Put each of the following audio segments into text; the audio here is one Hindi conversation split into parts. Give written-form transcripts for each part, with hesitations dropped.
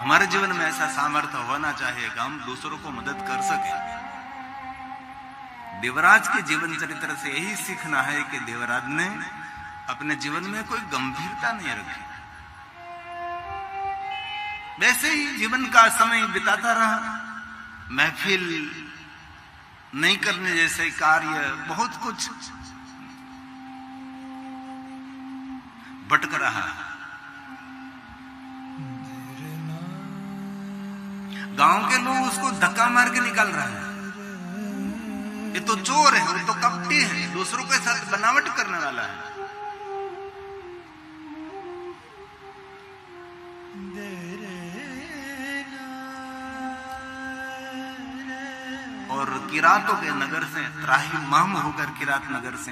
हमारे जीवन में ऐसा सामर्थ्य होना चाहिए कि हम दूसरों को मदद कर सके। देवराज के जीवन चरित्र से यही सीखना है कि देवराज ने अपने जीवन में कोई गंभीरता नहीं रखी, वैसे ही जीवन का समय बिताता रहा। महफिल नहीं करने जैसे कार्य, बहुत कुछ भटक रहा है। गांव के लोग उसको धक्का मार के निकाल रहे हैं, ये तो चोर है, वो तो कपटी है, दूसरों के साथ बनावट करने वाला है। और किरातों के नगर से त्राहिमाम होकर किरात नगर से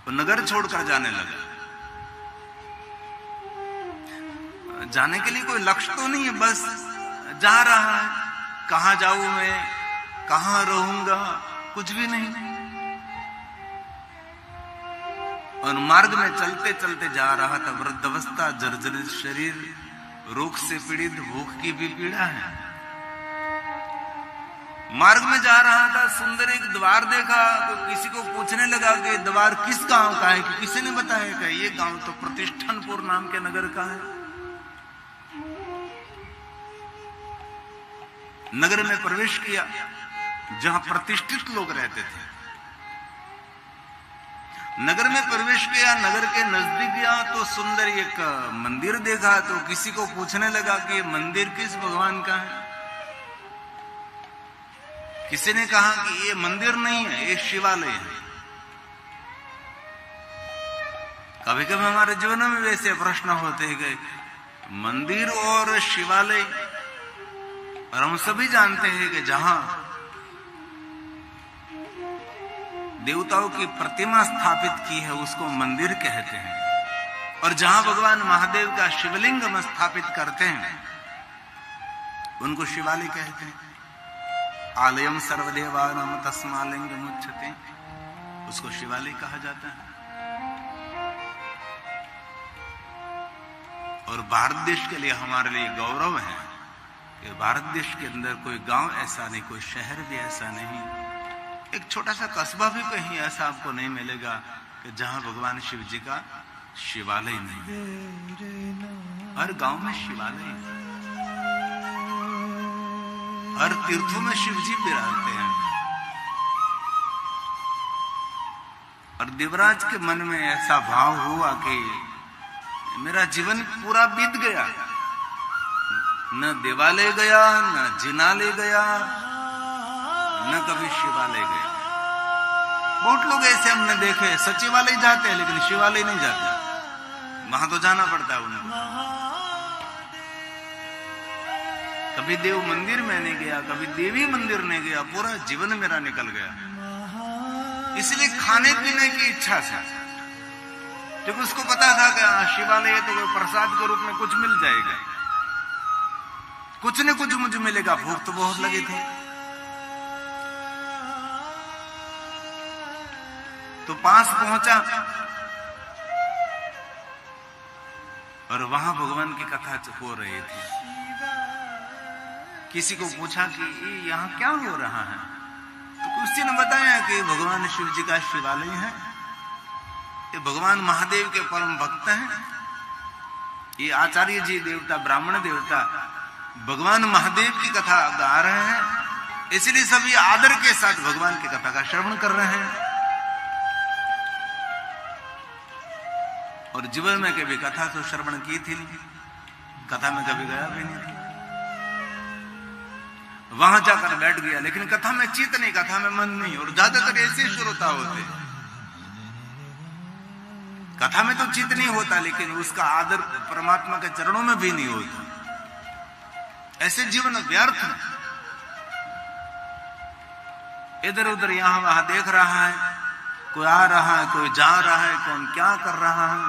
वो नगर छोड़कर जाने लगा। जाने के लिए कोई लक्ष्य तो नहीं है, बस जा रहा है। कहां जाऊं मैं, कहां रहूंगा, कुछ भी नहीं। और मार्ग में चलते चलते जा रहा था। वृद्धावस्था, जर्जरित शरीर, रोग से पीड़ित, भूख की भी पीड़ा है। मार्ग में जा रहा था, सुंदर एक द्वार देखा तो किसी को पूछने लगा कि द्वार किस गांव का है, कि किसी ने बताया कि ये गांव तो प्रतिष्ठानपुर नाम के नगर का है। नगर में प्रवेश किया जहां प्रतिष्ठित लोग रहते थे। नगर में प्रवेश किया, नगर के नजदीक गया तो सुंदर एक मंदिर देखा तो किसी को पूछने लगा कि ये मंदिर किस भगवान का है। किसी ने कहा कि ये मंदिर नहीं है, ये शिवालय है। कभी कभी हमारे जीवन में वैसे प्रश्न होते हैं कि मंदिर और शिवालय, और हम सभी जानते हैं कि जहां देवताओं की प्रतिमा स्थापित की है उसको मंदिर कहते हैं, और जहां भगवान महादेव का शिवलिंग हम स्थापित करते हैं उनको शिवालय कहते हैं। आलयम सर्वदेवानां तस्मालिंगम उच्यते, उसको शिवालय कहा जाता है। और भारत देश के लिए हमारे लिए गौरव है कि भारत देश के अंदर कोई गांव ऐसा नहीं, कोई शहर भी ऐसा नहीं, एक छोटा सा कस्बा भी कहीं ऐसा आपको नहीं मिलेगा कि जहां भगवान शिव जी का शिवालय नहीं। हर गांव में शिवालय है, हर तीर्थों में शिव जी विराजते हैं। और देवराज के मन में ऐसा भाव हुआ कि मेरा जीवन पूरा बीत गया, न देवालय गया, न जिनालय गया, न कभी शिवालय गया। बहुत लोग ऐसे हमने देखे सचिवालय जाते हैं लेकिन शिवालय नहीं जाते, वहां तो जाना पड़ता है उनको। कभी देव मंदिर में नहीं गया, कभी देवी मंदिर नहीं गया, पूरा जीवन मेरा निकल गया। इसलिए खाने पीने की इच्छा से, जब उसको पता था कि शिवालय है तो प्रसाद के रूप में कुछ मिल जाएगा, कुछ न कुछ मुझे मिलेगा। भूख तो बहुत लगी थी, तो पास पहुंचा और वहां भगवान की कथा हो रही थी। किसी को पूछा कि ये यहाँ क्या हो रहा है, तो किसी ने बताया कि भगवान शिव जी का शिवालय है, ये भगवान महादेव के परम भक्त हैं, ये आचार्य जी देवता, ब्राह्मण देवता भगवान महादेव की कथा गा रहे हैं, इसलिए सभी आदर के साथ भगवान की कथा का श्रवण कर रहे हैं। और जीवन में कभी कथा तो श्रवण की थी नहीं, कथा में कभी गया भी नहीं था। वहां जाकर बैठ गया, लेकिन कथा में चित्त नहीं, कथा में मन नहीं। और ज्यादातर ऐसे श्रोता होते, कथा में तो चित्त नहीं होता लेकिन उसका आदर परमात्मा के चरणों में भी नहीं होता। ऐसे जीवन व्यर्थ है, इधर उधर यहां वहां देख रहा है, कोई आ रहा है, कोई जा रहा है, कौन क्या कर रहा है।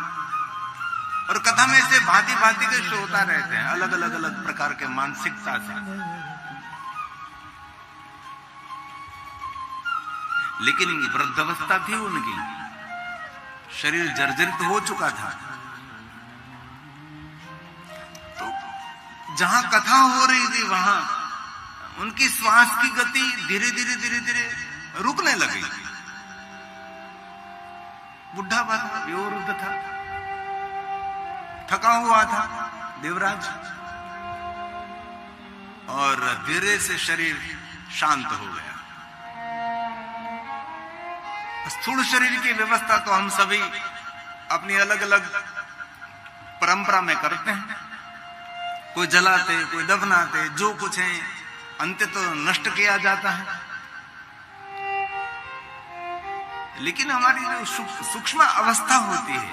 और कथा में से भांति भांति के श्रोता रहते हैं, अलग अलग अलग प्रकार के मानसिकता से। लेकिन वृद्धावस्था थी उनकी, शरीर जर्जरित हो चुका था। जहां कथा हो रही थी वहां उनकी श्वास की गति धीरे धीरे रुकने लगी। बुढ़ा था, बेवरुद्ध था, थका हुआ था देवराज, और धीरे से शरीर शांत हो गया। स्थूल शरीर की व्यवस्था तो हम सभी अपनी अलग अलग परंपरा में करते हैं, कोई जलाते, कोई दफनाते, जो कुछ है अंत तो नष्ट किया जाता है। लेकिन हमारी जो सूक्ष्म अवस्था होती है,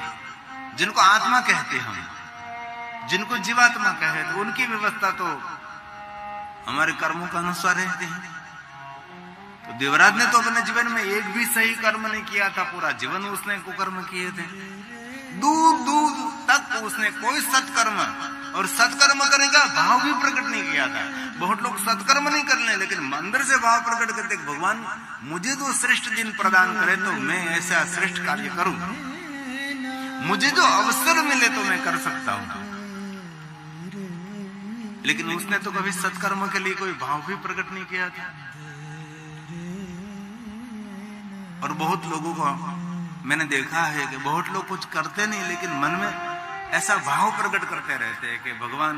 जिनको आत्मा कहते हैं हम, जिनको जीवात्मा कहते हैं, उनकी व्यवस्था तो हमारे कर्मों का अनुसार रहते हैं। तो देवराज ने तो अपने जीवन में एक भी सही कर्म नहीं किया था, पूरा जीवन उसने कुकर्म किए थे। दूर दूर तक उसने कोई सत्कर्म और सत्कर्म करने का भाव भी प्रकट नहीं किया था। बहुत लोग सत्कर्म नहीं करने, लेकिन अंदर से भाव प्रकट करते, भगवान मुझे तो श्रेष्ठ दिन प्रदान करे तो मैं ऐसा श्रेष्ठ कार्य करूं, मुझे जो अवसर मिले तो मैं कर सकता हूं। लेकिन उसने तो कभी सत्कर्म के लिए कोई भाव भी प्रकट नहीं किया था। और बहुत लोगों को मैंने देखा है कि बहुत लोग कुछ करते नहीं, लेकिन मन में ऐसा भाव प्रकट करते रहते हैं कि भगवान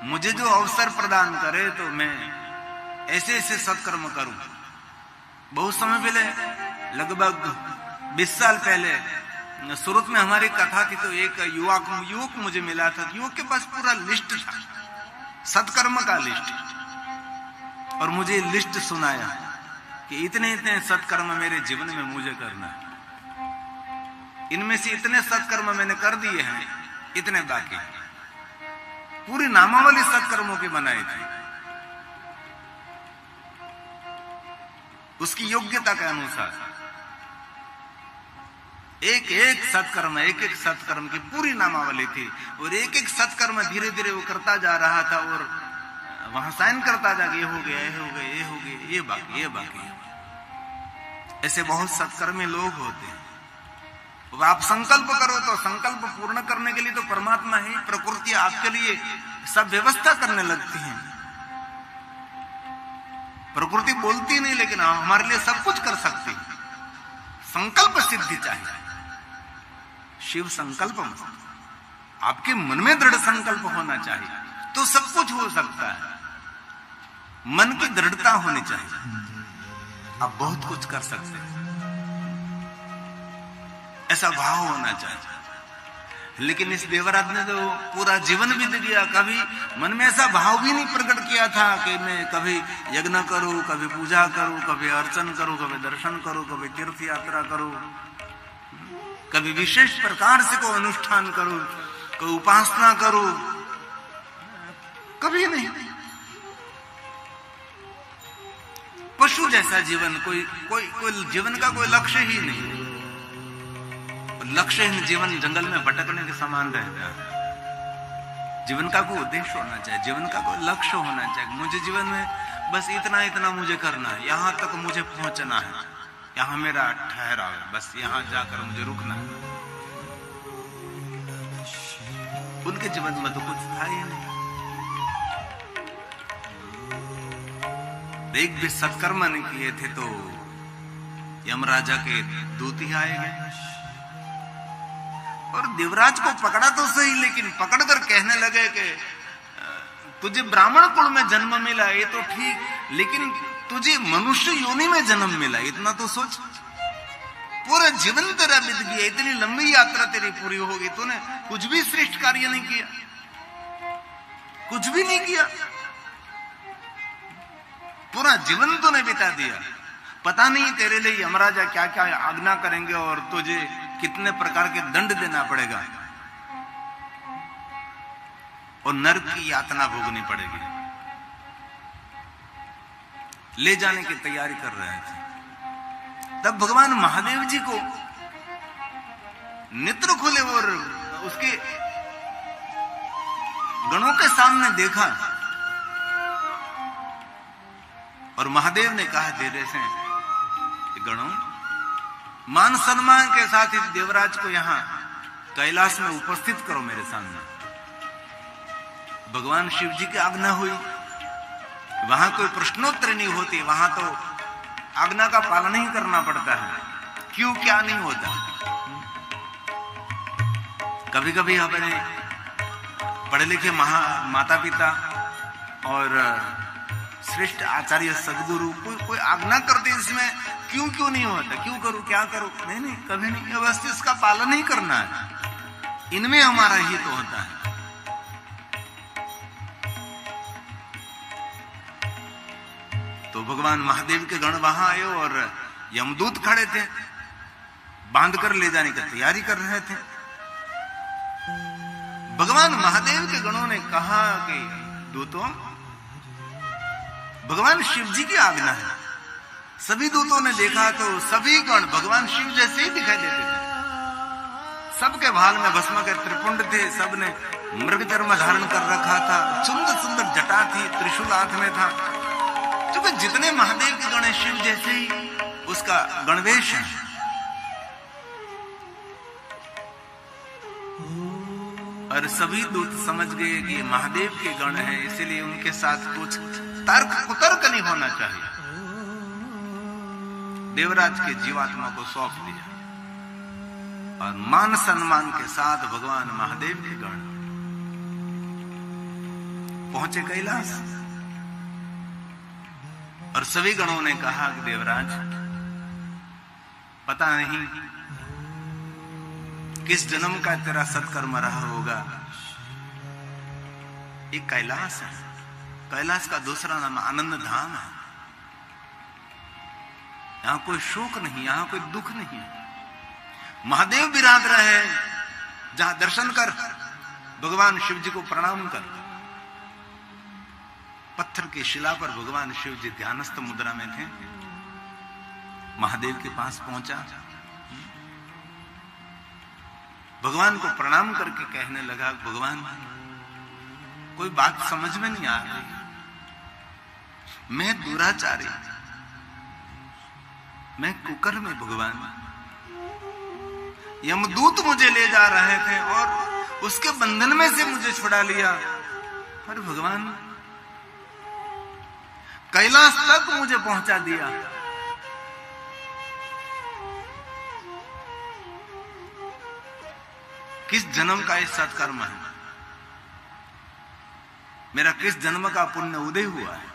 मुझे जो अवसर प्रदान करे तो मैं ऐसे ऐसे सत्कर्म करूं। बहुत समय पहले, लगभग 20 साल पहले सूरत में हमारी कथा थी, तो एक युवक मुझे मिला था। युवक के पास पूरा लिस्ट था, सत्कर्म का लिस्ट, और मुझे लिस्ट सुनाया कि इतने इतने सत्कर्म मेरे जीवन में मुझे करना है, इनमें से इतने सत्कर्म मैंने कर दिए हैं, इतने बाकी। पूरी नामावली सत्कर्मों की बनाई थी, उसकी योग्यता के अनुसार एक एक सत्कर्म की पूरी नामावली थी। और एक एक सत्कर्म धीरे धीरे वो करता जा रहा था, और वहां साइन करता जा, ये हो गया, ये हो गया, ये हो गया, ये बाकी। ऐसे बहुत सत्कर्मी लोग होते हैं। आप संकल्प करो तो संकल्प पूर्ण करने के लिए तो परमात्मा ही, प्रकृति आपके लिए सब व्यवस्था करने लगती है। प्रकृति बोलती नहीं, लेकिन हमारे लिए सब कुछ कर सकती है। संकल्प सिद्धि चाहिए, शिव संकल्प, आपके मन में दृढ़ संकल्प होना चाहिए तो सब कुछ हो सकता है। मन की दृढ़ता होनी चाहिए, आप बहुत कुछ कर सकते हैं, ऐसा भाव होना चाहिए। लेकिन इस देवराज ने तो पूरा जीवन बीत गया, कभी मन में ऐसा भाव भी नहीं प्रकट किया था कि मैं कभी यज्ञ करूं, कभी पूजा करूं, कभी अर्चन करूं, कभी दर्शन करूं, कभी तीर्थ यात्रा करूं, कभी विशेष प्रकार से कोई अनुष्ठान करूं, कोई उपासना करूं, कभी नहीं। पशु जैसा जीवन, कोई जीवन का कोई लक्ष्य ही नहीं। लक्ष्यहीन जीवन जंगल में भटकने के समान रहता है। जीवन का कोई उद्देश्य होना चाहिए, जीवन का कोई लक्ष्य होना चाहिए। मुझे जीवन में बस इतना मुझे करना है, यहां तक मुझे पहुंचना है, यहां मेरा ठहराव है, बस यहां जाकर मुझे रुकना है। उनके जीवन में तो कुछ था ही नहीं, एक भी सत्कर्म नहीं किए थे तो यमराजा के दूत ही आए गए और देवराज को पकड़ा तो सही, लेकिन पकड़कर कहने लगे कि तुझे ब्राह्मण कुल में जन्म मिला ये तो ठीक, लेकिन तुझे मनुष्य योनि में जन्म मिला, इतना तो सोच। पूरा जीवन तेरा बीत गया, इतनी लंबी यात्रा तेरी पूरी होगी, तूने कुछ भी श्रेष्ठ कार्य नहीं किया, कुछ भी नहीं किया, पूरा जीवन तूने बिता दिया। पता नहीं तेरे लिए यमराजा क्या क्या आज्ञा करेंगे और तुझे कितने प्रकार के दंड देना पड़ेगा और नरक की यातना भोगनी पड़ेगी। ले जाने की तैयारी कर रहे थे, तब भगवान महादेव जी को नेत्र खुले और उसके गणों के सामने देखा और महादेव ने कहा धीरे से, गणों मान सम्मान के साथ इस देवराज को यहां कैलाश में उपस्थित करो मेरे सामने। भगवान शिव जी की आज्ञा हुई, वहां कोई प्रश्नोत्तर नहीं होती, वहां तो आज्ञा का पालन ही करना पड़ता है। क्यों क्या नहीं होता। कभी कभी अपने पढ़े लिखे माता पिता और श्रेष्ठ आचार्य सदगुरु कोई आज्ञा करते, इसमें क्यों नहीं होता, क्यों करूं क्या करूं, नहीं कभी नहीं, बस इसका पालन नहीं करना है, इनमें हमारा हित तो होता है। तो भगवान महादेव के गण वहां आए और यमदूत खड़े थे, बांध कर ले जाने की तैयारी कर रहे थे। भगवान महादेव के गणों ने कहा कि दूतों, भगवान शिव जी की आज्ञा है। सभी दूतों ने देखा तो सभी गण भगवान शिव जैसे ही दिखाई देते थे। सबके भाल में भस्म के त्रिपुंड थे, सबने मृग चर्म धारण कर रखा था, सुंदर सुंदर जटा थी, त्रिशूल हाथ में था। क्योंकि जितने महादेव के गण शिव जैसे ही उसका गणवेश है। और सभी दूत समझ गए कि महादेव के गण हैं, इसलिए उनके साथ कुछ तर्क कुतर्क नहीं होना चाहिए। देवराज के जीवात्मा को सौंप दिया और मान सम्मान के साथ भगवान महादेव के गण पहुंचे कैलाश। और सभी गणों ने कहा कि देवराज, पता नहीं किस जन्म का तेरा सत्कर्म रहा होगा। एक कैलाश है, कैलाश का दूसरा नाम आनंद धाम है। यहां कोई शोक नहीं, यहां कोई दुख नहीं है। महादेव विराज रहे हैं, जहां दर्शन कर, भगवान शिव जी को प्रणाम कर। पत्थर की शिला पर भगवान शिव जी ध्यानस्थ मुद्रा में थे। महादेव के पास पहुंचा, भगवान को प्रणाम करके कहने लगा, भगवान कोई बात समझ में नहीं आ रही, मैं दुराचारी, मैं कुकर्म में, भगवान यमदूत मुझे ले जा रहे थे और उसके बंधन में से मुझे छुड़ा लिया। पर भगवान कैलाश तक मुझे पहुंचा दिया। किस जन्म का ये सत्कर्म है, मेरा किस जन्म का पुण्य उदय हुआ है।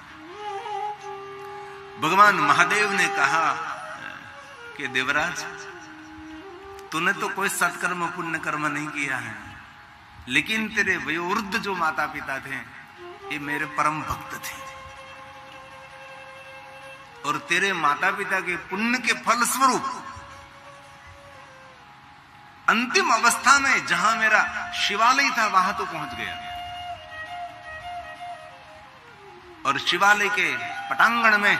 भगवान महादेव ने कहा कि देवराज, तूने तो कोई सत्कर्म पुण्य कर्म नहीं किया है, लेकिन तेरे वयोवृद्ध जो माता पिता थे ये मेरे परम भक्त थे, और तेरे माता पिता के पुण्य के फल स्वरूप अंतिम अवस्था में जहां मेरा शिवालय था वहां तो पहुंच गया। और शिवालय के पटांगण में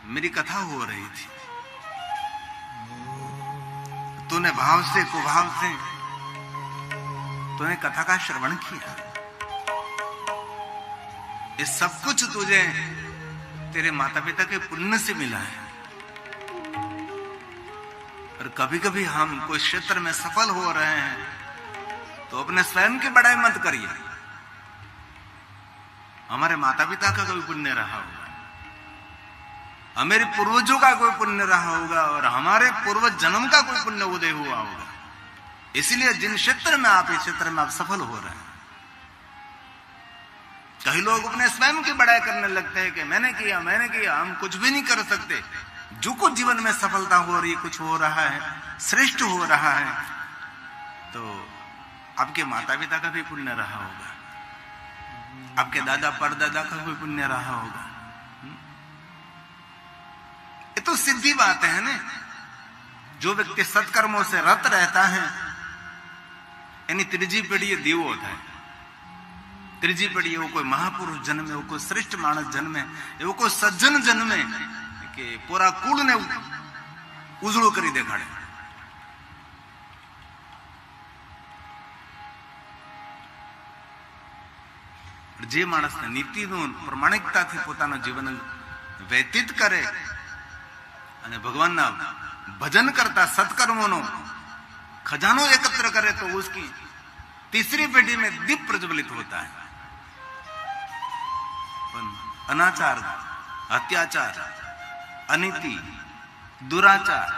मेरी कथा हो रही थी। तूने भाव से कुभाव से तूने कथा का श्रवण किया। ये सब कुछ तुझे तेरे माता पिता के पुण्य से मिला है। और कभी कभी हम कोई क्षेत्र में सफल हो रहे हैं तो अपने स्वयं की बड़ाई मत करिए। हमारे माता पिता का कोई पुण्य रहा होगा, हमारे पूर्वजों का कोई पुण्य रहा होगा, और हमारे पूर्व जन्म का कोई पुण्य उदय हुआ होगा। इसलिए जिन क्षेत्र में आप, इस क्षेत्र में आप सफल हो रहे हैं। कई लोग अपने स्वयं की बड़ाई करने लगते हैं कि मैंने किया, हम कुछ भी नहीं कर सकते। जो कुछ जीवन में सफलता हो रही, कुछ हो रहा है, श्रेष्ठ हो रहा है, तो आपके माता पिता का भी पुण्य रहा होगा, आपके दादा परदादा का भी पुण्य रहा होगा। ये तो सीधी बात है ना। जो व्यक्ति सत्कर्मों से रत रहता है, यानी त्रिजी पीढ़ी देव होता है। त्रिजी पीढ़ी वो कोई महापुरुष जन्म है, वो कोई श्रेष्ठ मानस जन्म है, वो कोई सज्जन जन्म है कि पूरा कुल ने उजड़ो करी देखाड़े। जे मानस ने नीति प्रमाणिकता थी પોતાનું જીવન વ્યતીત કરે અને ભગવાનના ભજન કરતા સત્કર્મોનો ખજાનો એકત્ર કરે, તો उसकी तीसरी पेटी में दीप प्रज्वलित होता है। अनाचार, अत्याचार, अनीति, दुराचार,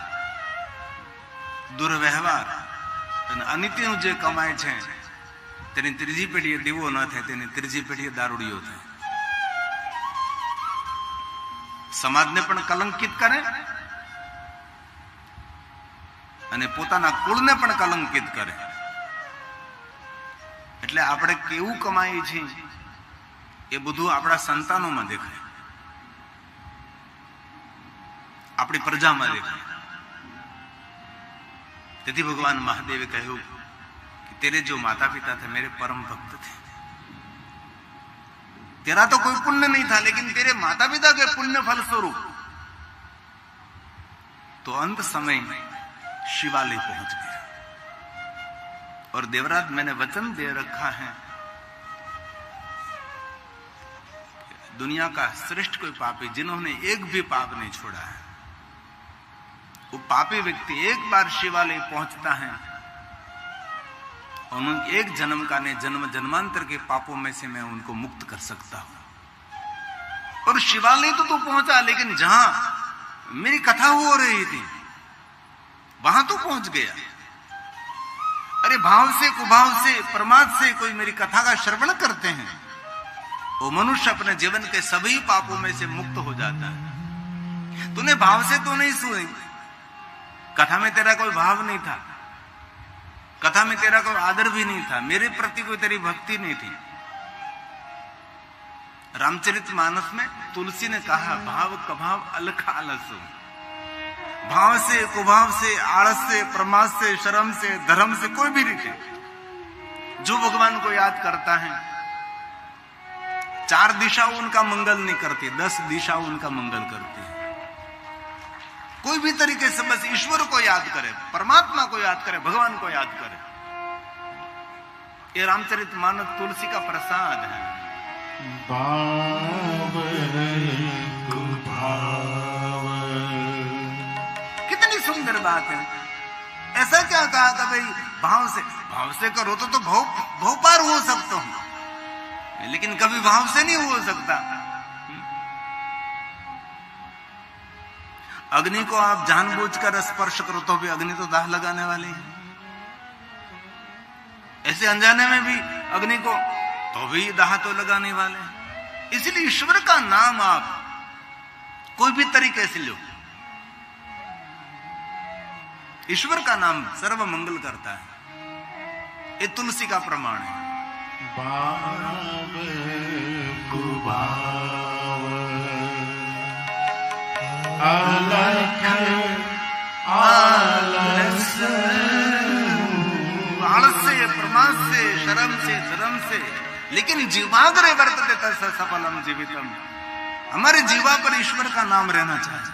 दुर्व्यवहार અને અનિતિનું જે કમાય છે તેની ત્રીજી પેઢીએ દીવો ન થાય, તેની ત્રીજી પેઢીએ દારૂડિયો થાય. સમાજને પણ કલંકિત કરે અને પોતાના કુળને પણ કલંકિત કરે. એટલે આપણે કેવું કમાઈએ છીએ એ બધું આપણા સંતાનોમાં દેખાય, આપણી પ્રજામાં દેખાય. તેથી भगवान महादेव કહ્યું कि तेरे जो माता पिता थे मेरे परम भक्त थे. तेरा तो कोई पुण्य नहीं था, लेकिन तेरे माता पिता के पुण्य फल स्वरूप तो अंत समय शिवालय पहुंच गया. और देवराज, मैंने वचन दे रखा है दुनिया का श्रेष्ठ कोई पापी जिन्होंने एक भी पाप नहीं छोड़ा है, वो पापी व्यक्ति एक बार शिवालय पहुंचता है और एक जन्म का ने जन्म जन्मांतर के पापों में से मैं उनको मुक्त कर सकता हूं. और शिवालय तो तू पहुंचा, लेकिन जहां मेरी कथा हो रही थी वहां तो पहुंच गया. अरे भाव से कुभाव से प्रमाद से कोई मेरी कथा का श्रवण करते हैं, वो मनुष्य अपने जीवन के सभी पापों में से मुक्त हो जाता है. तूने भाव से तो नहीं सुनी, कथा में तेरा कोई भाव नहीं था, कथा में तेरा कोई आदर भी नहीं था, मेरे प्रति कोई तेरी भक्ति नहीं थी. रामचरितमानस में तुलसी ने कहा, भाव कभाव अलख आलस. भाव से कुभाव से आलस से प्रमाद से शर्म से धर्म से कोई भी रीते जो भगवान को याद करता है, 4 दिशाओं उनका मंगल नहीं करती, 10 दिशाओं उनका मंगल करती है. कोई भी तरीके से बस ईश्वर को याद करे, परमात्मा को याद करे, भगवान को याद करे. ये रामचरितमानस तुलसी का प्रसाद है. कितनी सुंदर बात है. ऐसा क्या कहा था भाई, भाव से करो तो भाव पार हो सकता हूं, लेकिन कभी भाव से नहीं हो सकता. अग्नि को आप जानबूझकर स्पर्श करो तो भी अग्नि तो दाह लगाने वाली है. ऐसे अनजाने में भी अग्नि को तो भी दाह तो लगाने वाले हैं. इसलिए ईश्वर का नाम आप कोई भी तरीके से लो, ईश्वर का नाम सर्व मंगल करता है. ये तुलसी का प्रमाण है. आलस से प्रमाद से शर्म से धर्म से, लेकिन जीवाग्रे वर्तते तस्य सफलम जीवितम. हमारे जीवा पर ईश्वर का नाम रहना चाहिए.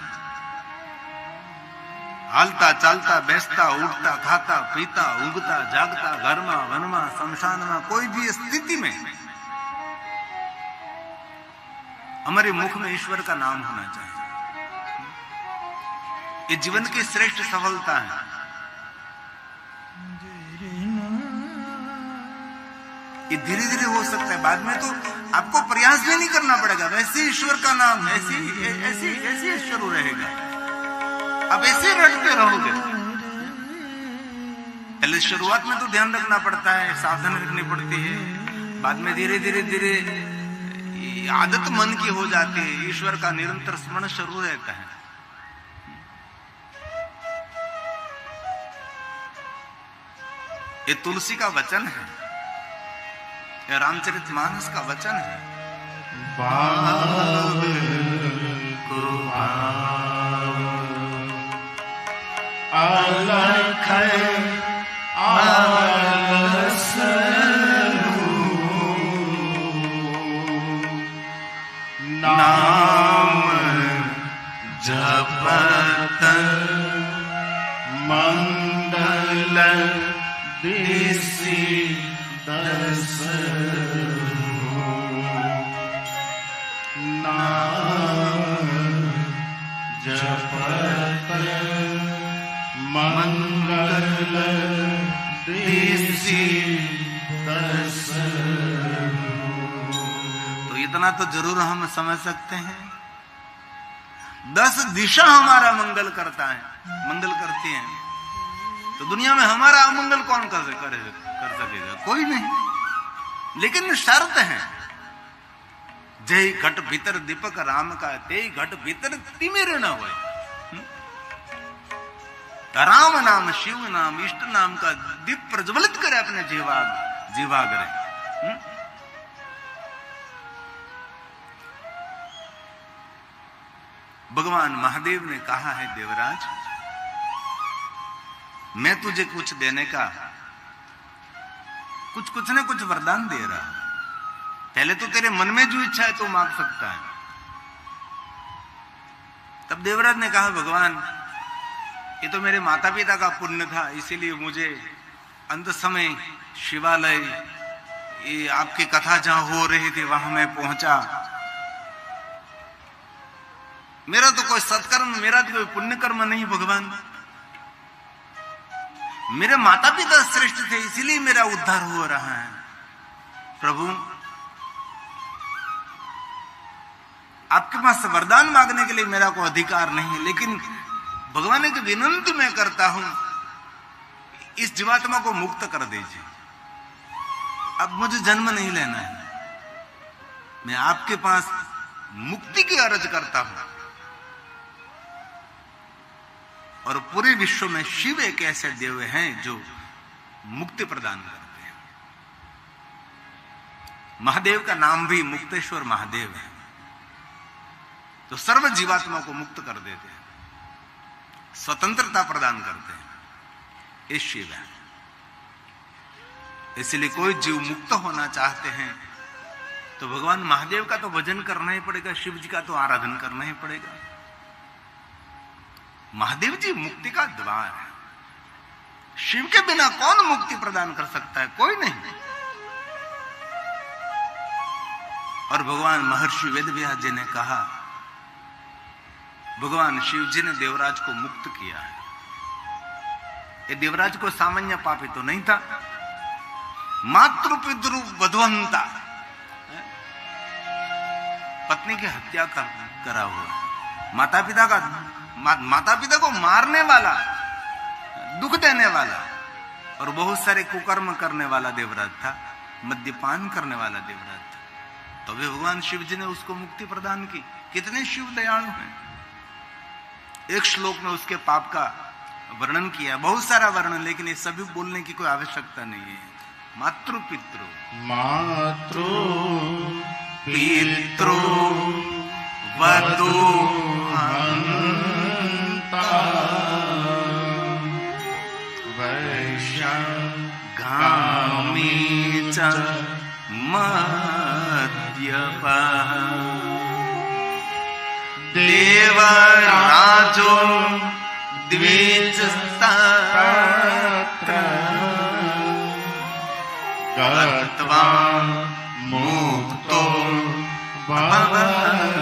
हालता चालता बैसता उठता खाता पीता ऊँगता जागता घर में वन में शमशान में कोई भी स्थिति में हमारे मुख में ईश्वर का नाम होना चाहिए. ये जीवन की श्रेष्ठ सफलता है. ये धीरे धीरे हो सकता है, बाद में तो आपको प्रयास भी नहीं करना पड़ेगा. वैसे ईश्वर का नाम ऐसे शुरू रहेगा. अब ऐसे रटते रहोगे. पहले शुरुआत में तो ध्यान रखना पड़ता है, सावधानी रखनी पड़ती है. बाद में धीरे धीरे आदत मन की हो जाती है. ईश्वर का निरंतर स्मरण शुरू रहता है. ये तुलसी का वचन है, ये रामचरितमानस का वचन है. भाव कुभाव अलख आलस नाम जपत मंडल दिसि दस नाम जपत मंगल दिसि तो इतना तो जरूर हम समझ सकते हैं, 10 दिशा हमारा मंगल करता है, मंगल करती हैं, तो दुनिया में हमारा अमंगल कौन कर सकेगा? कोई नहीं। लेकिन शर्त है, जय घट भीतर दीपक राम का, ते घट भीतर तिमिर न होए। राम नाम, शिव नाम, इष्ट नाम का दीप प्रज्वलित करे अपने जीवाग्रे। भगवान महादेव ने कहा है, देवराज मैं तुझे कुछ देने का कुछ न कुछ वरदान दे रहा। पहले तो तेरे मन में जो इच्छा है तो मांग सकता है। तब देवराज ने कहा, भगवान ये तो मेरे माता पिता का पुण्य था, इसीलिए मुझे अंत समय शिवालय, ये आपकी कथा जहां हो रही थी वहां मैं पहुंचा। मेरा तो कोई सत्कर्म, मेरा तो कोई पुण्य कर्म नहीं भगवान। मेरे माता पिता श्रेष्ठ थे, इसीलिए मेरा उद्धार हो रहा है। प्रभु आपके पास वरदान मांगने के लिए मेरा कोई अधिकार नहीं, लेकिन भगवान की विनंती मैं करता हूं, इस जीवात्मा को मुक्त कर दीजिए। अब मुझे जन्म नहीं लेना है, मैं आपके पास मुक्ति की अर्ज करता हूं। और पूरे विश्व में शिव एक ऐसे देव हैं जो मुक्ति प्रदान करते हैं। महादेव का नाम भी मुक्तेश्वर महादेव है, तो सर्व जीवात्मा को मुक्त कर देते हैं, स्वतंत्रता प्रदान करते हैं। ये शिव है। इसलिए कोई जीव मुक्त होना चाहते हैं तो भगवान महादेव का तो भजन करना ही पड़ेगा, शिव जी का तो आराधन करना ही पड़ेगा। महादेव जी मुक्ति का द्वार है। शिव के बिना कौन मुक्ति प्रदान कर सकता है? कोई नहीं। और भगवान महर्षि वेदव्यास जी ने कहा, भगवान शिव जी ने देवराज को मुक्त किया है। ये देवराज को सामान्य पापी तो नहीं था, मातृ पितृ वधवंता, पत्नी की हत्या करा हुआ, माता पिता को मारने वाला, दुख देने वाला और बहुत सारे कुकर्म करने वाला देवराज था, मद्यपान करने वाला देवराज था। तो भी भगवान शिव जी ने उसको मुक्ति प्रदान की। कितने शिव दयालु हैं। एक श्लोक में उसके पाप का वर्णन किया, बहुत सारा वर्णन, लेकिन ये सभी बोलने की कोई आवश्यकता नहीं है। मातृ पितृ वधू गामी च मद्यपः देवराजो द्विजस्तत्र गत्वा मुक्तो भवति।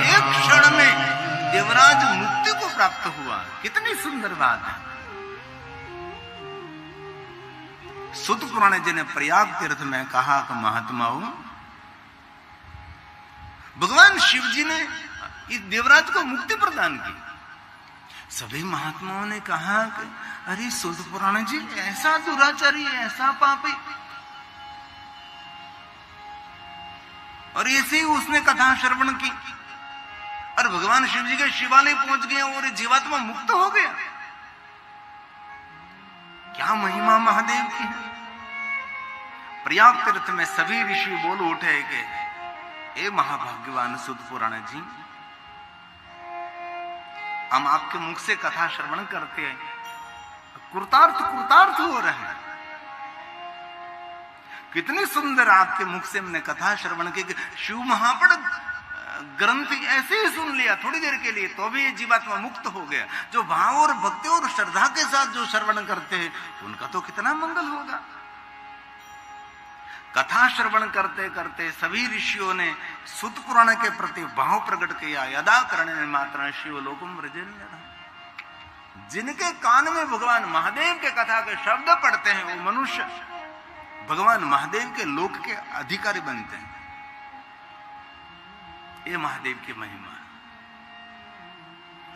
एक क्षण में देवराज मुक्ति को प्राप्त हुआ। कितनी सुंदर बात है। सुत पुराण जी ने प्रयाग तीर्थ में कहा कि महात्माओं, भगवान शिव जी ने इस देवराज को मुक्ति प्रदान की। सभी महात्माओं ने कहा कि अरे सुत पुराण जी, ऐसा दुराचारी, ऐसा पापी। और ऐसे ही उसने कथा श्रवण की और भगवान शिव जी के शिवालय पहुंच गए और जीवात्मा मुक्त हो गया। क्या महिमा महादेव की है। प्रयाग तीर्थ में सभी ऋषि बोल उठे कि ए महाभाग्यवान सुत पुराण जी, हम आपके मुख से कथा श्रवण करते हैं, कृतार्थ हो रहे हैं। कितनी सुंदर आपके मुख से हमने कथा श्रवण की। शिव महापड़ ग्रंथ ऐसे ही सुन लिया थोड़ी देर के लिए, तो भी ये जीवात्मा मुक्त हो गया। जो भाव और भक्ति और श्रद्धा के साथ जो श्रवण करते हैं उनका तो कितना मंगल होगा। कथा श्रवण करते करते सभी ऋषियों ने सुत पुराण के प्रति भाव प्रकट किया। यदा करणे मात्रा शिवलोकम व्रजेन्यः। जिनके कान में भगवान महादेव के कथा के शब्द पढ़ते हैं वो मनुष्य भगवान महादेव के लोक के अधिकारी बनते हैं। ये महादेव की महिमा है।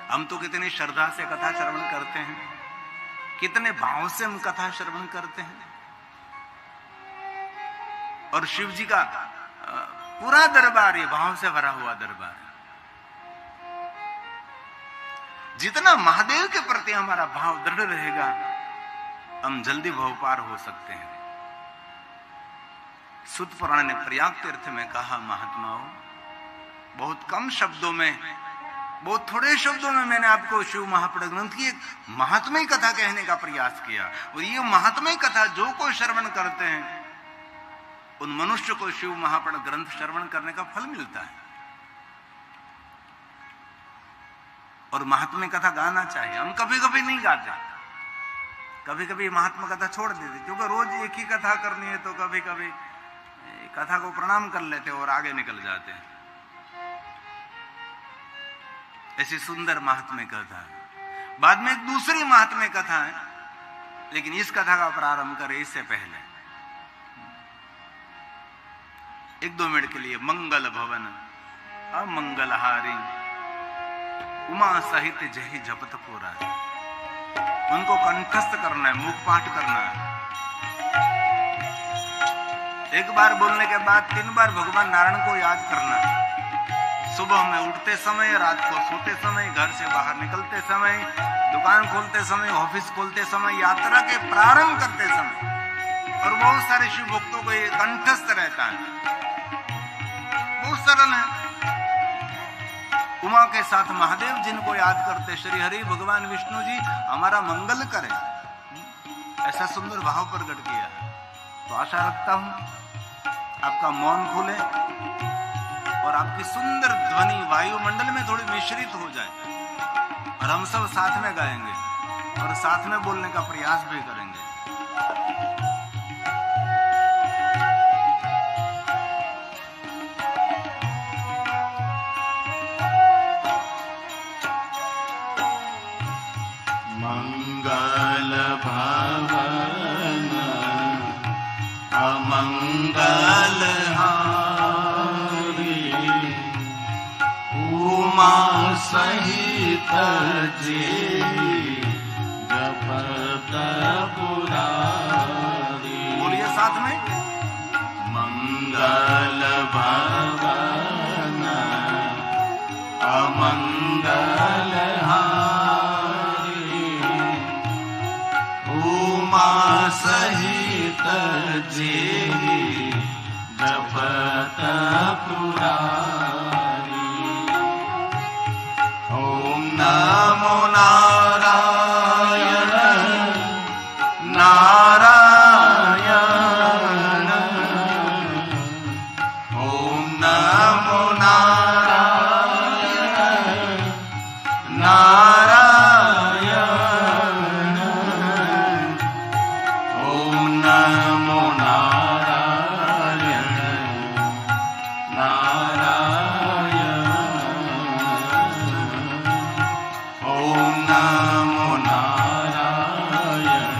हम तो कितनी श्रद्धा से कथा श्रवण करते हैं, कितने भाव से हम कथा श्रवण करते हैं। और शिव जी का पूरा दरबार ये भाव से भरा हुआ दरबार है। जितना महादेव के प्रति हमारा भाव दृढ़ रहेगा, हम जल्दी भव पार हो सकते हैं। सूत पुराण ने प्रयाग तीर्थ में कहा, महात्माओं, बहुत कम शब्दों में, बहुत थोड़े शब्दों में मैंने आपको शिव महापुराण ग्रंथ की एक महात्मय कथा कहने का प्रयास किया। और ये महात्मय कथा जो कोई श्रवण करते हैं, उन मनुष्य को शिव महापुराण ग्रंथ श्रवण करने का फल मिलता है। और महात्म्य कथा गाना चाहिए। हम कभी कभी नहीं गाते, कभी कभी महात्मा कथा छोड़ देते, क्योंकि रोज एक ही कथा करनी है, तो कभी कभी कथा को प्रणाम कर लेते और आगे निकल जाते हैं। ऐसी सुंदर महात्म्य कथा है। बाद में एक दूसरी महात्म्य कथा है, लेकिन इस कथा का प्रारंभ करें इससे पहले 1-2 मिनट के लिए मंगल भवन अमंगलहारी उमा सहित जय जपत पुरा, उनको कंठस्थ करना है, मुख पाठ करना है। एक बार बोलने के बाद 3 बार भगवान नारायण को याद करना है। सुबह में उठते समय, रात को सोते समय, घर से बाहर निकलते समय, दुकान खोलते समय, ऑफिस खोलते समय, यात्रा के प्रारंभ करते समय। और बहुत सारे शिव भक्तों को ये कंठस्थ रहता है, बहुत सरल है। उमा के साथ महादेव जिनको याद करते, श्री हरि भगवान विष्णु जी हमारा मंगल करें, ऐसा सुंदर भाव प्रकट किया है। तो आशा रखता हूं आपका मौन खुले और आपकी सुंदर ध्वनि वायुमंडल में थोड़ी मिश्रित हो जाए, और हम सब साथ में गाएंगे और साथ में बोलने का प्रयास भी करेंगे। मंगल भवन अमंगल हारी, उमा सहित जे जपत पुरारी। बोलिए साथ में, मंगल भवन अमंगल हारी, उमा सहित जे जपत पुरारी। ओम नमो नारायण नारायण, ओम नमो नारायण नारायण, ओम नमो नारायण नारायण, ओम नमो नारायण नारायण,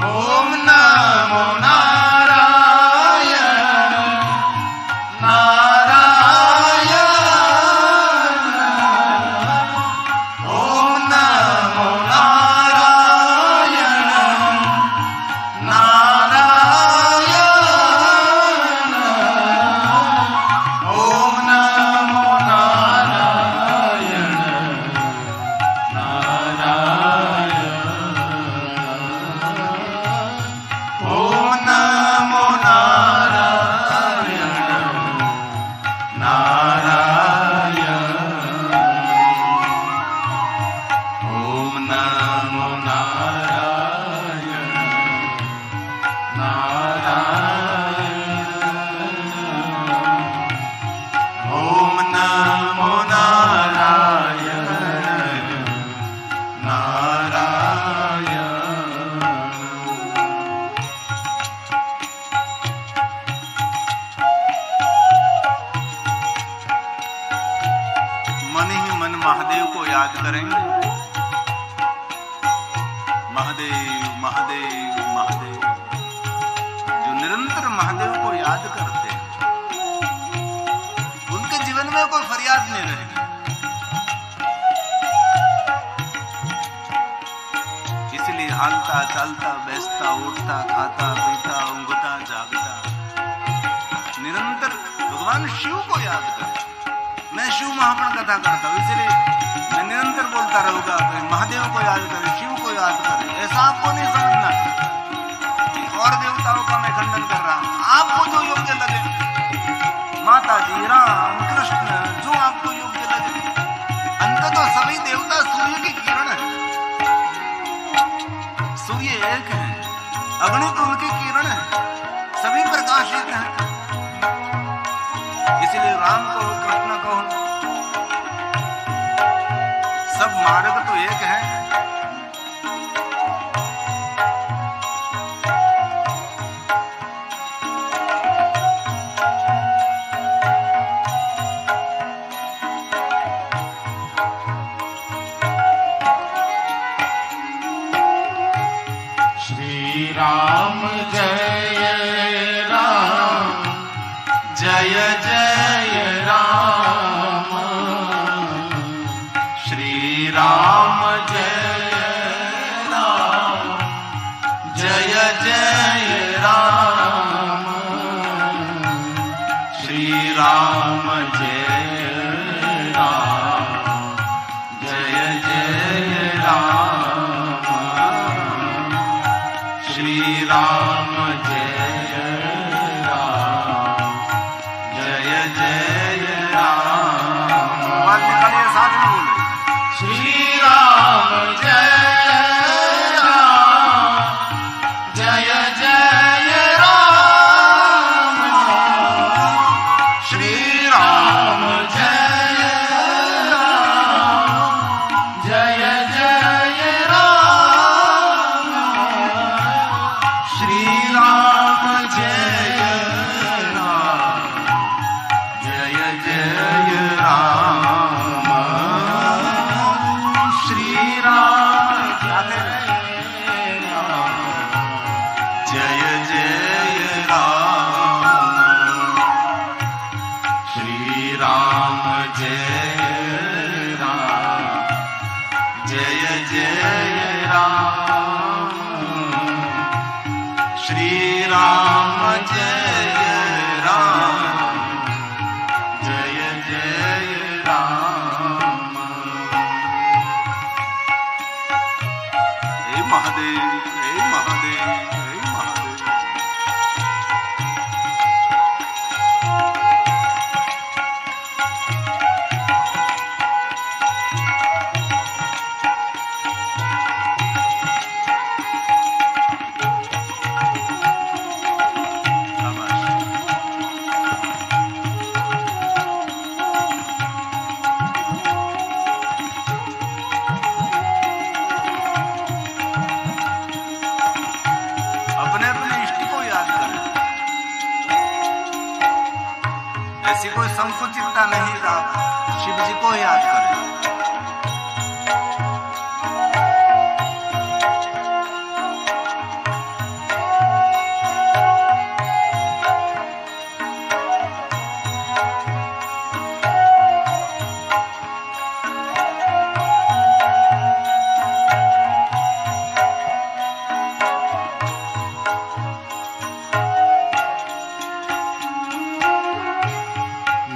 ओम नमो नारायण नारायण, ओम नमो नारायण नारायण, ओम नमो नारायण नारायण, ओम नमो नारायण नारायण, ओम नमो नारायण नारायण, ओम नमो नारायण नारायण। मन ही मन महादेव को याद करेंगे। महादेव महादेव महादेव, जो निरंतर महादेव को याद करते हैं उनके जीवन में कोई फरियाद नहीं रहेगी। इसलिए हालता चालता बैसता उठता खाता पीता ऊँघता जागता निरंतर भगवान शिव को याद कर। मैं शिव महापुराण कथा करता हूँ, इसलिए मैं निरंतर बोलता रहूंगा महादेव को याद करें, शिव को याद करें। ऐसा आपको नहीं समझना कि और देवताओं का मैं खंडन कर रहा हूं। आपको जो योग्य लगे, माता जी, राम कृष्ण, जो आपको योग्य लगे। अंततः सभी देवता सूर्य की किरण है, सूर्य एक है, अगणित उनकी किरण है, सभी प्रकाशित हैं। इसलिए राम को कृष्ण को सब मार्ग तो एक है। श्री राम जय राम, जय जय राम। श्री राम जय राम, जय जय राम। श्री राम जय राम, जय जय राम। श्री राम जय राम, जय जय राम। बात निकालिए, साथ में बोले। श्री राम जय राम, जय जय राम। श्री राम जय राम, जय जय राम। श्री राम जय राम, जय जय राम। श्री राम जय जय राम। श्री राम जय राम, जय जय राम। श्री राम जय राम, जय जय राम। हे महादेव, हे महादेव, हे महादेव। अपने अपने इष्ट को याद करें। ऐसी कोई संकुचितता नहीं, आप शिव जी को याद करें।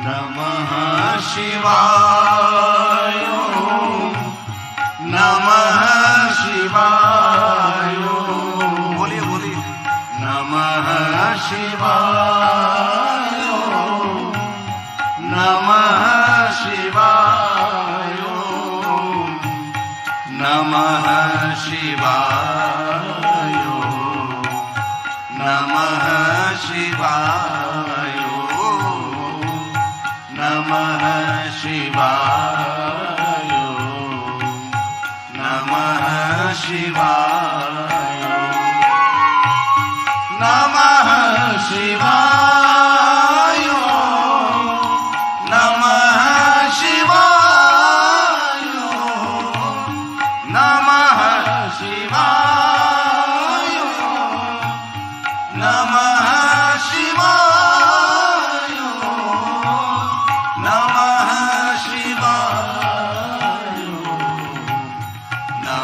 नमः शिवाय, नमः शिवाय। बोलिए बोलिए। नमः शिवाय, नमः शिवाय। नमः शिवाय, नमः शिवाय। नमः शिवाय, नमः शिवाय। नमः शिवाय, नमः शिवाय। नमः शिवाय।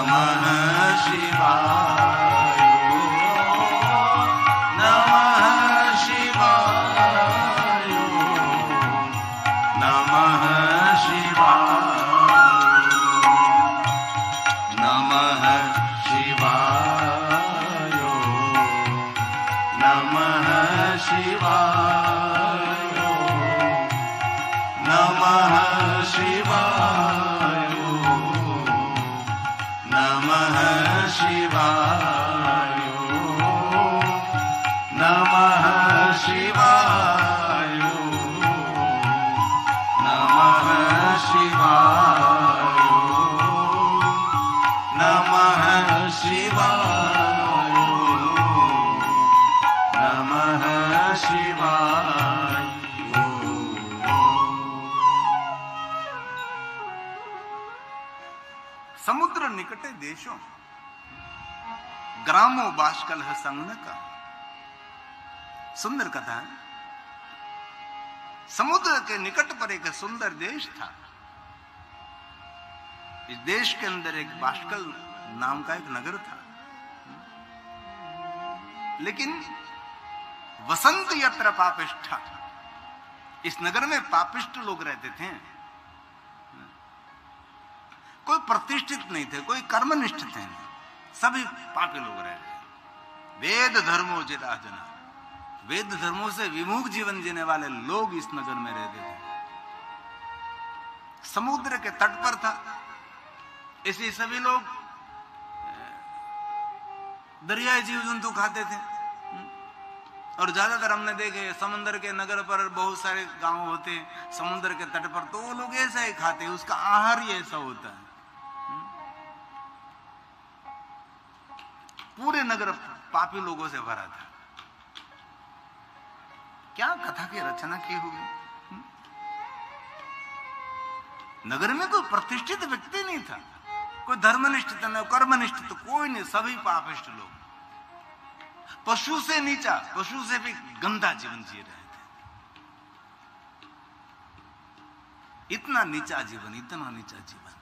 नमः शिवाय नमः शिवाय नमः शिवाय नमः शिवाय नमः शिवाय नमः शिवाय नमः शिवाय नमः शिवाय नमः शिवाय नमः शिवाय नमः शिवाय। समुद्र निकटे देशों ग्रामो बाष्कल संगनक। सुंदर कथा है। समुद्र के निकट पर एक सुंदर देश था। इस देश के अंदर एक बाष्कल नाम का एक नगर था, लेकिन वसंत यत्र पापिष्ठा, इस नगर में पापिष्ट लोग रहते थे। कोई प्रतिष्ठित नहीं थे, कोई कर्मनिष्ठ थे, सभी पापी लोग रह रहे। वेद धर्मो जिता जना, वेद धर्मों से विमुख जीवन जीने वाले लोग इस नगर में रहते थे। समुद्र के तट पर था, इसलिए सभी लोग दरियाई जीव जंतु खाते थे। और ज्यादातर हमने देखे समुद्र के नगर पर बहुत सारे गांव होते हैं, समुद्र के तट पर, तो वो लोग ऐसा ही खाते हैं, उसका आहार ही ऐसा होता है। पूरे नगर पापी लोगों से भरा था। क्या कथा की रचना की होगी। नगर में कोई प्रतिष्ठित व्यक्ति नहीं था, कोई धर्मनिष्ठ था, न कर्मनिष्ठ, तो कोई नहीं, सभी पापिष्ट लोग, पशु से नीचा, पशु से भी गंदा जीवन जी रहे थे। इतना नीचा जीवन, इतना नीचा जीवन।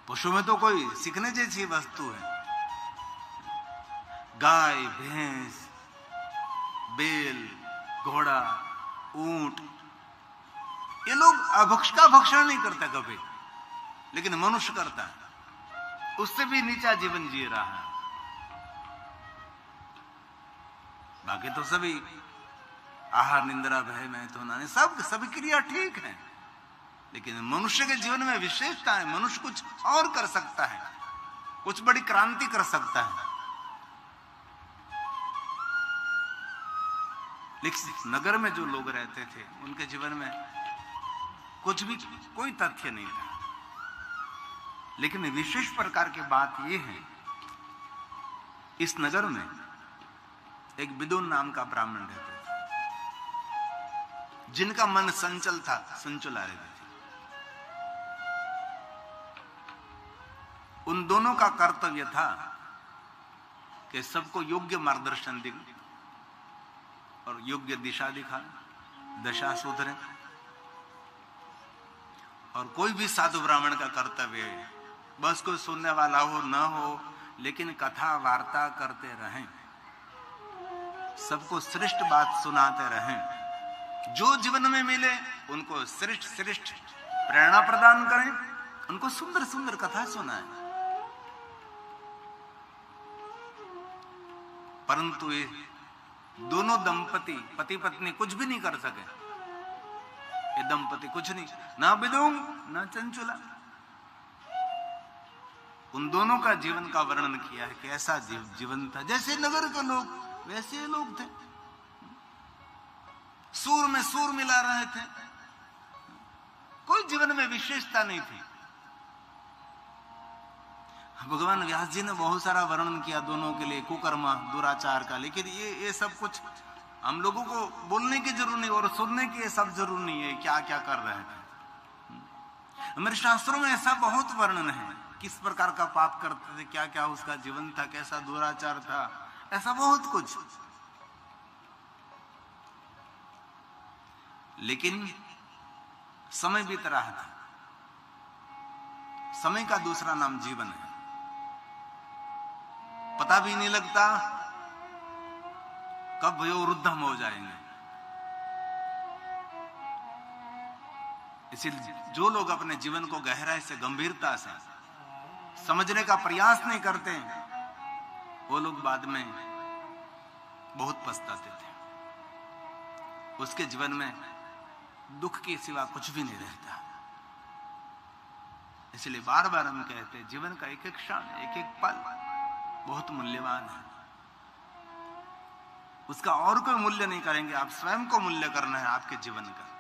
पशु में तो कोई सीखने जैसी वस्तु है। गाय, भैंस, बेल, घोड़ा, ऊंट, ये लोग अभक्ष का भक्षण नहीं करता कभी, लेकिन मनुष्य करता है। उससे भी नीचा जीवन जी रहा है। बाकी तो सभी आहार, निंद्रा, भय, मैथुन, सब सभी क्रिया ठीक है, लेकिन मनुष्य के जीवन में विशेषता है। मनुष्य कुछ और कर सकता है, कुछ बड़ी क्रांति कर सकता है। लेकिन नगर में जो लोग रहते थे, उनके जीवन में कुछ भी, कोई तथ्य नहीं था। लेकिन विशेष प्रकार की बात यह है, इस नगर में एक विदुन नाम का ब्राह्मण रहते थे, जिनका मन संचल था, संचला रहते थे। उन दोनों का कर्तव्य था कि सबको योग्य मार्गदर्शन दे और योग्य दिशा दिखा, दशा सुधरे। और कोई भी साधु ब्राह्मण का कर्तव्य है, बस कोई सुनने वाला हो न हो, लेकिन कथा वार्ता करते रहें, सबको श्रेष्ठ बात सुनाते रहें, जो जीवन में मिले उनको श्रेष्ठ श्रेष्ठ प्रेरणा प्रदान करें, उनको सुंदर सुंदर कथा सुनाएं। परंतु ये दोनों दंपति, पति पत्नी, कुछ भी नहीं कर सके। ये दंपति कुछ नहीं, ना विदुम ना चंचुला। उन दोनों का जीवन का वर्णन किया है कि ऐसा जीवन था, जैसे नगर के लोग वैसे लोग थे, सूर में सूर मिला रहे थे, कोई जीवन में विशेषता नहीं थी। भगवान व्यास जी ने बहुत सारा वर्णन किया दोनों के लिए, कुकर्म, दुराचार का, लेकिन ये सब कुछ हम लोगों को बोलने की जरूरत नहीं और सुनने की ये सब जरूर नहीं है, क्या क्या कर रहे थे। हमारे शास्त्रों में ऐसा बहुत वर्णन है, किस प्रकार का पाप करते थे, क्या क्या उसका जीवन था, कैसा दुराचार था, ऐसा बहुत कुछ। लेकिन समय बीत रहा था, समय का दूसरा नाम जीवन है। पता भी नहीं लगता कब वयोवृद्ध हम हो जाएंगे। इसलिए जो लोग अपने जीवन को गहराई से, गंभीरता से समझने का प्रयास नहीं करते, वो लोग बाद में बहुत पछताते थे। उसके जीवन में दुख के सिवा कुछ भी नहीं रहता। इसलिए बार बार हम कहते हैं जीवन का एक एक क्षण, एक एक पल बहुत मूल्यवान है। उसका और कोई मूल्य नहीं करेंगे, आप स्वयं को मूल्य करना है आपके जीवन का।